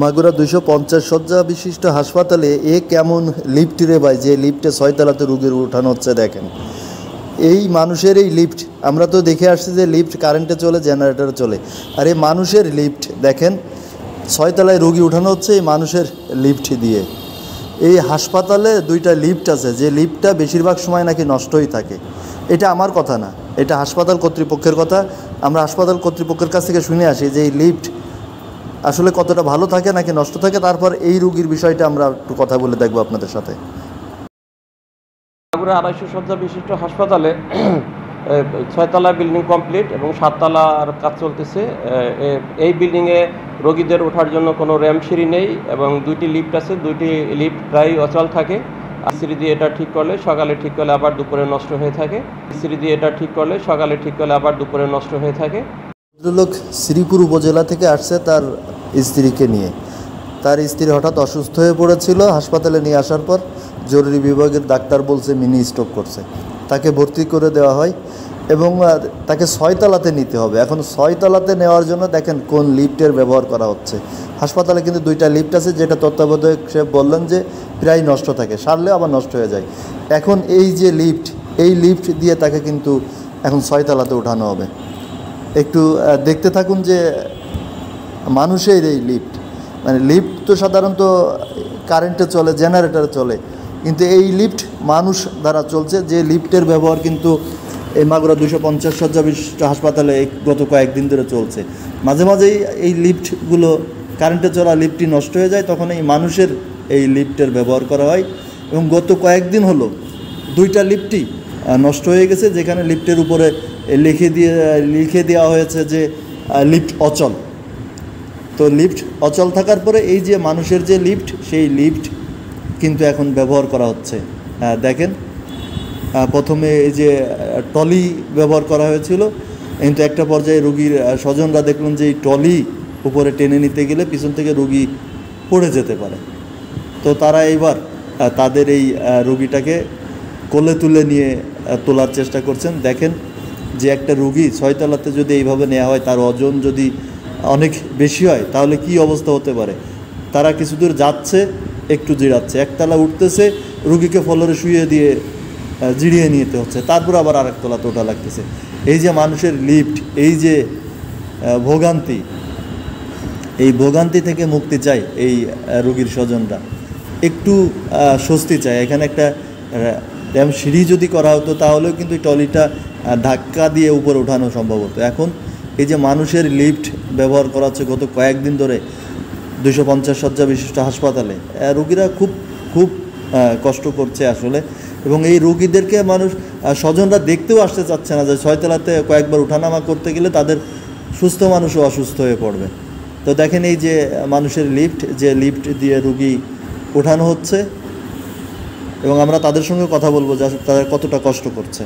মাগুরা 250 শয্যা বিশিষ্ট হাসপাতালে কেমন লিফট রে ভাই, যে লিফটে 6 তলাতে রোগীর উঠানো হচ্ছে। দেখেন এই মানুষের এই লিফট, আমরা তো দেখে আসছি যে লিফট কারেন্টে চলে, জেনারেটরে চলে, আর এই মানুষের লিফট দেখেন 6 তলায় রোগী উঠানো হচ্ছে এই মানুষের লিফট দিয়ে। এই হাসপাতালে 2টা লিফট আছে, যে লিফটটা বেশিরভাগ সময় নাকি নষ্টই থাকে। এটা আমার কথা না, এটা হাসপাতাল কর্তৃপক্ষের কথা। আমরা হাসপাতাল কর্তৃপক্ষের কাছ থেকে শুনে আসি যে এই লিফট আসলে কতটা ভালো থাকে নাকি নষ্ট থাকে। তারপর এই রোগীর বিষয়টা আমরা একটু কথা বলে দেখবো আপনাদের সাথে। মাগুরা 250 শয্যা বিশিষ্ট হাসপাতালে 6 তলা বিল্ডিং কমপ্লিট এবং 7 তলার কাজ চলতেছে। এই বিল্ডিংয়ে রোগীদের ওঠার জন্য কোনো র্যাম্প সিঁড়ি নেই এবং 2টি লিফট আছে। 2টি লিফট প্রায় অচল থাকে। সিঁড়ি দিয়ে এটা ঠিক করলে সকালে ঠিক করলে আবার দুপুরে নষ্ট হয়ে থাকে। সিঁড়ি দিয়ে এটা ঠিক করলে সকালে ঠিক করলে আবার দুপুরে নষ্ট হয়ে থাকে। ভদ্রলোক শ্রীপুর উপজেলা থেকে আসছে তার স্ত্রীকে নিয়ে। তার স্ত্রী হঠাৎ অসুস্থ হয়ে পড়েছিল। হাসপাতালে নিয়ে আসার পর জরুরি বিভাগের ডাক্তার বলছে মিনি স্ট্রোক করছে। তাকে ভর্তি করে দেওয়া হয় এবং তাকে 6 তলাতে নিতে হবে। এখন 6 তলাতে নেওয়ার জন্য দেখেন কোন লিফটের ব্যবহার করা হচ্ছে। হাসপাতালে কিন্তু 2টা লিফট আছে, যেটা তত্ত্বাবধায়ক সে বললেন যে প্রায় নষ্ট থাকে, সারলেও আবার নষ্ট হয়ে যায়। এখন এই যে লিফট, এই লিফট দিয়ে তাকে কিন্তু এখন 6 তলাতে উঠানো হবে। একটু দেখতে থাকুন যে মানুষের এই লিফট, মানে লিফট তো সাধারণত কারেন্টে চলে, জেনারেটরে চলে, কিন্তু এই লিফট মানুষ দ্বারা চলছে। যে লিফটের ব্যবহার কিন্তু এই মাগুরা 250 শয্যা বিশিষ্ট হাসপাতালে গত কয়েকদিন ধরে চলছে। মাঝে মাঝেই এই লিফটগুলো, কারেন্টে চলা লিফটটি নষ্ট হয়ে যায়, তখন এই মানুষের এই লিফটের ব্যবহার করা হয়। এবং গত কয়েকদিন হলো 2টা লিফটই নষ্ট হয়ে গেছে, যেখানে লিফটের উপরে লিখে দেওয়া হয়েছে যে লিফট অচল। তো লিফট অচল থাকার পরে এই যে মানুষের যে লিফট, সেই লিফট কিন্তু এখন ব্যবহার করা হচ্ছে। দেখেন প্রথমে এই যে টলি ব্যবহার করা হয়েছিল, কিন্তু একটা পর্যায়ে রোগীর স্বজনরা দেখলেন যে এই টলি উপরে টেনে নিতে গেলে পিছন থেকে রোগী পড়ে যেতে পারে। তো তারা এইবার তাদের এই রোগীটাকে কোলে তুলে নিয়ে তোলার চেষ্টা করছেন। দেখেন যে একটা রোগী 6 তলাতে যদি এইভাবে নেওয়া হয়, তার ওজন যদি অনেক বেশি হয় তাহলে কি অবস্থা হতে পারে। তারা কিছু দূর যাচ্ছে, একটু জিরাচ্ছে, একতলা উঠতেছে, রোগীকে ফ্লোরে শুয়ে দিয়ে জিরিয়ে নিতে হচ্ছে, তারপর আবার আরেক তলাতে ওঠা লাগতেছে। এই যে মানুষের লিফট, এই যে ভোগান্তি, এই ভোগান্তি থেকে মুক্তি চাই এই রোগীর স্বজনরা, একটু স্বস্তি চায়। এখানে একটা র্যাম্প সিঁড়ি যদি করা হতো তাহলেও কিন্তু ট্রলিটা ধাক্কা দিয়ে উপরে ওঠানো সম্ভব হতো। এখন এই যে মানুষের লিফট ব্যবহার করা হচ্ছে গত কয়েকদিন ধরে 250 শয্যা বিশিষ্ট হাসপাতালে, রোগীরা খুব কষ্ট করছে আসলে। এবং এই রোগীদেরকে মানুষ স্বজনরা দেখতেও আসতে চাচ্ছে না, যে 6 তলাতে কয়েকবার ওঠানামা করতে গেলে তাদের সুস্থ মানুষও অসুস্থ হয়ে পড়বে। তো দেখেন এই যে মানুষের লিফট, যে লিফট দিয়ে রোগী ওঠানো হচ্ছে, এবং আমরা তাদের সঙ্গে কথা বলবো যে তারা কতটা কষ্ট করছে।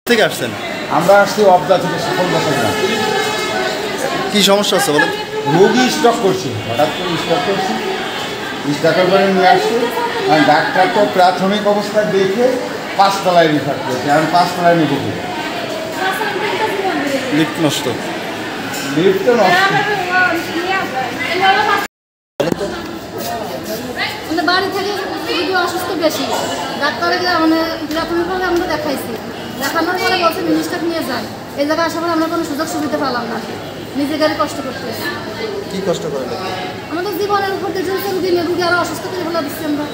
থেকে আসছেন? আমরা আসছি অবদা থেকে, সকল বছর। কি সমস্যা আছে বলেন? রোগী স্টক করছি, হঠাৎ করে স্টক করছি, স্টকের করে নিয়ে আসছি। আর ডাক্তার তো প্রাথমিক অবস্থায় দেখে 5 তলায় রিফার করেছে। আমি 5 তলায় নিব। লিফট নষ্ট, লিফট তো নষ্ট। বাড়ি থেকে অসুস্থ বেশি, ডাক্তারে মানে প্রাথমিকভাবে আমরা দেখাইছি, দেখানোর পরে বলছে মিনিস্টার নিয়ে যান। এই জায়গায় আসার পরে আমরা কোনো সুযোগ সুবিধা পেলাম না, নিজে গাড়ি কষ্ট করতে। কি কষ্ট করে? আমাদের জীবনের উপর দিয়ে রুগী আরো অসুস্থ করে ফেলা দিচ্ছি আমরা।